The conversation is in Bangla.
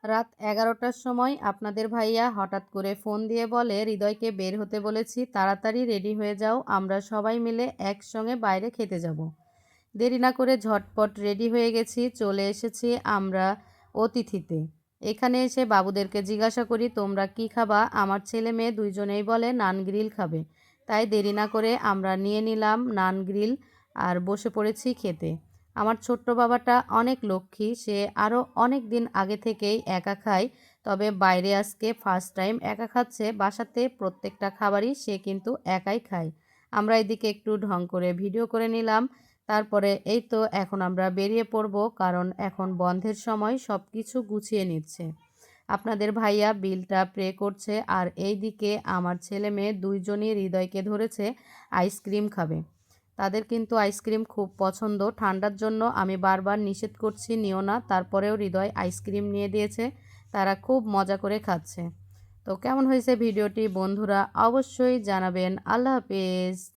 রাত 11টার সময় আপনাদের ভাইয়া হঠাৎ করে ফোন দিয়ে বলে, হৃদয়কে বের হতে বলেছি, তাড়াতাড়ি রেডি হয়ে যাও, আমরা সবাই মিলে একসঙ্গে বাইরে খেতে যাব। দেরি না করে ঝটপট রেডি হয়ে গেছি, চলে এসেছি আমরা অতিথিতে। এখানে এসে বাবুদেরকে জিজ্ঞাসা করি, তোমরা কি খাবা? আমার ছেলে মেয়ে দুইজনেই বলে নান গ্রিল খাবে। তাই দেরি না করে আমরা নিয়ে নিলাম নান গ্রিল আর বসে পড়েছি খেতে। আমার ছোট্ট বাবাটা অনেক লক্ষ্মী, সে আরও অনেক দিন আগে থেকেই একা খায়, তবে বাইরে আজকে ফার্স্ট টাইম একা খাচ্ছে। বাসাতে প্রত্যেকটা খাবারই সে কিন্তু একাই খায়। আমরা এদিকে একটু ঢং করে ভিডিও করে নিলাম। তারপরে এই তো এখন আমরা বেরিয়ে পড়ব, কারণ এখন বন্ধের সময় সব কিছু গুছিয়ে নিচ্ছে। আপনাদের ভাইয়া বিলটা পে করছে, আর এই দিকে আমার ছেলে মেয়ে দুইজনই হৃদয়কে ধরেছে আইসক্রিম খাবে। তাদের কিন্তু আইসক্রিম খুব পছন্দ, ঠান্ডার জন্য আমি বারবার নিষেধ করছি নিও না, তারপরেও হৃদয় আইসক্রিম নিয়ে দিয়েছে, তারা খুব মজা করে খাচ্ছে। তো কেমন হয়েছে ভিডিওটি বন্ধুরা, অবশ্যই জানাবেন। আল্লাহ হাফেজ।